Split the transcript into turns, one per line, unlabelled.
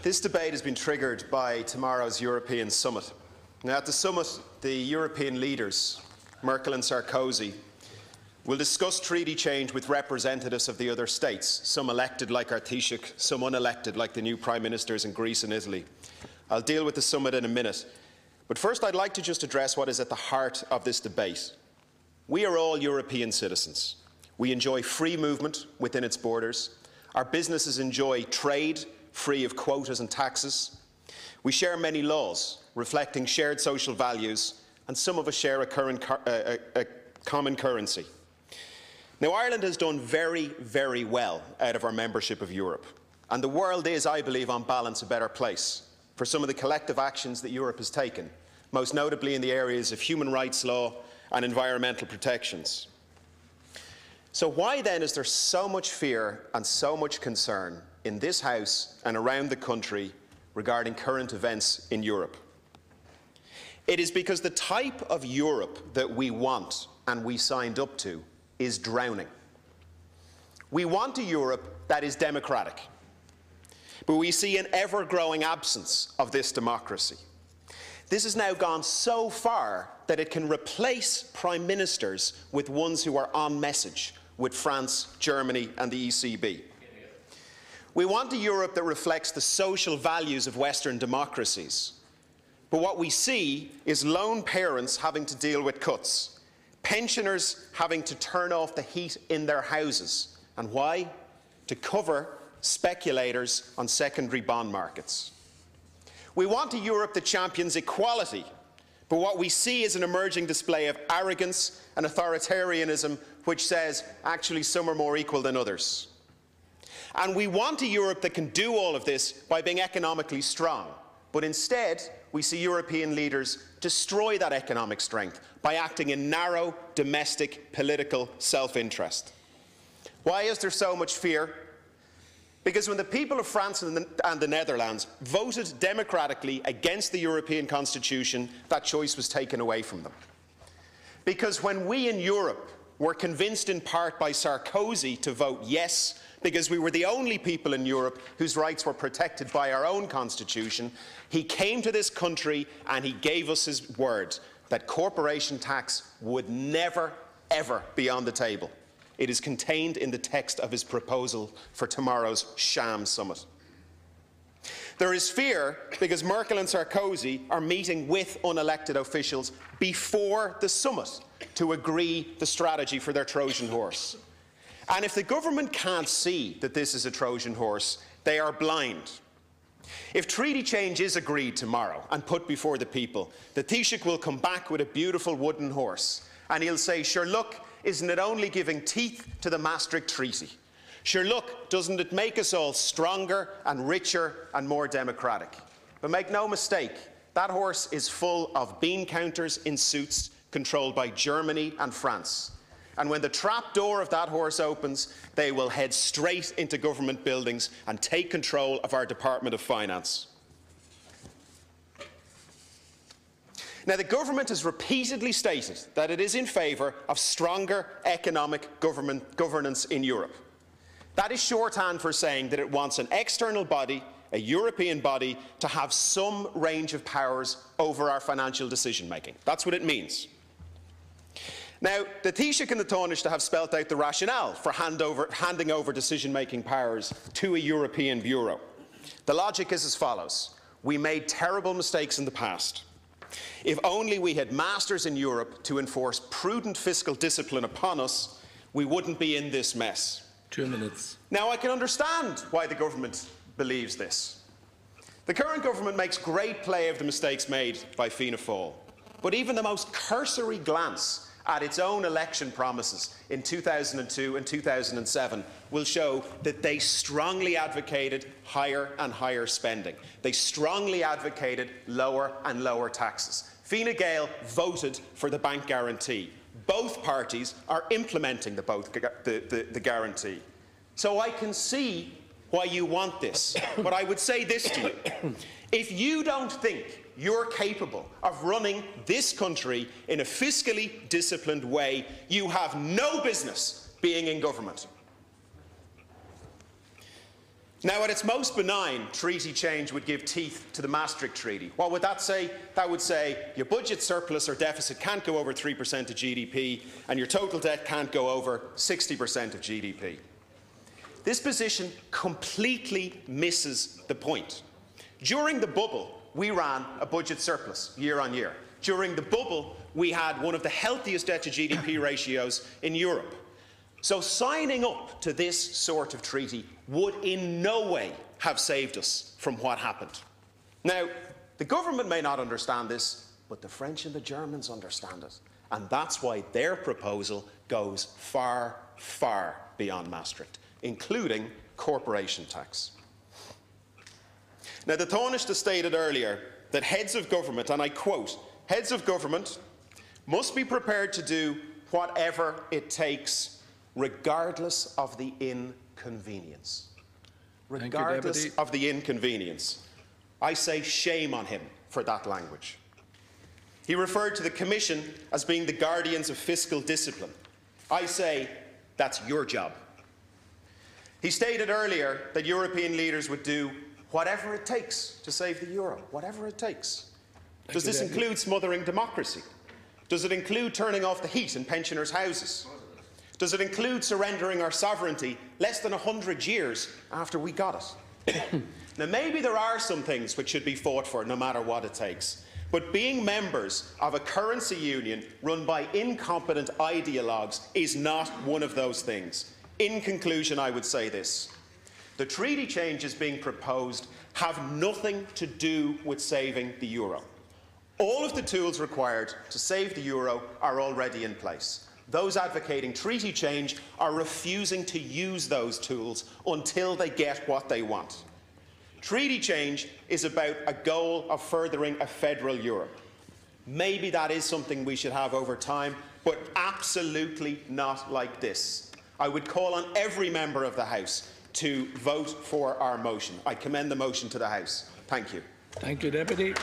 This debate has been triggered by tomorrow's European summit. Now, at the summit, the European leaders, Merkel and Sarkozy, will discuss treaty change with representatives of the other states, some elected like our Taoiseach, some unelected like the new Prime Ministers in Greece and Italy. I'll deal with the summit in a minute. But first, I'd like to just address what is at the heart of this debate. We are all European citizens. We enjoy free movement within its borders. Our businesses enjoy trade free of quotas and taxes. We share many laws reflecting shared social values, and some of us share a common currency. Now, Ireland has done very, very well out of our membership of Europe, and the world is, I believe, on balance a better place for some of the collective actions that Europe has taken, most notably in the areas of human rights law and environmental protections. So why then is there so much fear and so much concern in this House and around the country regarding current events in Europe? It is because the type of Europe that we want and we signed up to is drowning. We want a Europe that is democratic, but we see an ever-growing absence of this democracy. This has now gone so far that it can replace prime ministers with ones who are on message with France, Germany and the ECB. We want a Europe that reflects the social values of Western democracies. But what we see is lone parents having to deal with cuts, pensioners having to turn off the heat in their houses. And why? To cover speculators on secondary bond markets. We want a Europe that champions equality, but what we see is an emerging display of arrogance and authoritarianism which says, actually, some are more equal than others. And we want a Europe that can do all of this by being economically strong. But instead, we see European leaders destroy that economic strength by acting in narrow, domestic, political self-interest. Why is there so much fear? Because when the people of France and the Netherlands voted democratically against the European Constitution, that choice was taken away from them. Because when we in Europe were convinced in part by Sarkozy to vote yes, because we were the only people in Europe whose rights were protected by our own constitution, he came to this country and he gave us his word that corporation tax would never, ever be on the table. It is contained in the text of his proposal for tomorrow's sham summit. There is fear because Merkel and Sarkozy are meeting with unelected officials before the summit to agree the strategy for their Trojan horse. And if the government can't see that this is a Trojan horse, they are blind. If treaty change is agreed tomorrow and put before the people, the Taoiseach will come back with a beautiful wooden horse and he'll say, sure look, isn't it only giving teeth to the Maastricht Treaty? Sure look, doesn't it make us all stronger and richer and more democratic? But make no mistake, that horse is full of bean counters in suits controlled by Germany and France. And when the trap door of that horse opens, they will head straight into government buildings and take control of our Department of Finance. Now, the government has repeatedly stated that it is in favour of stronger economic governance in Europe. That is shorthand for saying that it wants an external body, a European body, to have some range of powers over our financial decision-making. That's what it means. Now, the Taoiseach and the Taoiseach have spelt out the rationale for handing over decision-making powers to a European bureau. The logic is as follows. We made terrible mistakes in the past. If only we had masters in Europe to enforce prudent fiscal discipline upon us, we wouldn't be in this mess.
2 minutes.
Now, I can understand why the government believes this. The current government makes great play of the mistakes made by Fianna Fáil, but even the most cursory glance at its own election promises in 2002 and 2007 will show that they strongly advocated higher and higher spending. They strongly advocated lower and lower taxes. Fine Gael voted for the bank guarantee. Both parties are implementing the guarantee. So I can see why you want this, but I would say this to you. If you don't think you're capable of running this country in a fiscally disciplined way, you have no business being in government. Now, at its most benign, treaty change would give teeth to the Maastricht Treaty. What would that say? That would say your budget surplus or deficit can't go over 3% of GDP, and your total debt can't go over 60% of GDP. This position completely misses the point. During the bubble, we ran a budget surplus year on year. During the bubble, we had one of the healthiest debt to GDP ratios in Europe. So signing up to this sort of treaty would in no way have saved us from what happened. Now, the government may not understand this, but the French and the Germans understand it. And that's why their proposal goes far, far beyond Maastricht, including corporation tax. Now, the Taoiseach stated earlier that heads of government, and I quote, heads of government must be prepared to do whatever it takes, regardless of the inconvenience. Regardless of the inconvenience. I say shame on him for that language. He referred to the Commission as being the guardians of fiscal discipline. I say that's your job. He stated earlier that European leaders would do whatever it takes to save the euro, whatever it takes. Does this include smothering democracy? Does it include turning off the heat in pensioners' houses? Does it include surrendering our sovereignty less than 100 years after we got it? Now, maybe there are some things which should be fought for no matter what it takes, but being members of a currency union run by incompetent ideologues is not one of those things. In conclusion, I would say this. The treaty changes being proposed have nothing to do with saving the euro. All of the tools required to save the euro are already in place. Those advocating treaty change are refusing to use those tools until they get what they want. Treaty change is about a goal of furthering a federal Europe. Maybe that is something we should have over time, but absolutely not like this. I would call on every member of the House to vote for our motion. I commend the motion to the House. Thank you.
Thank you, Deputy.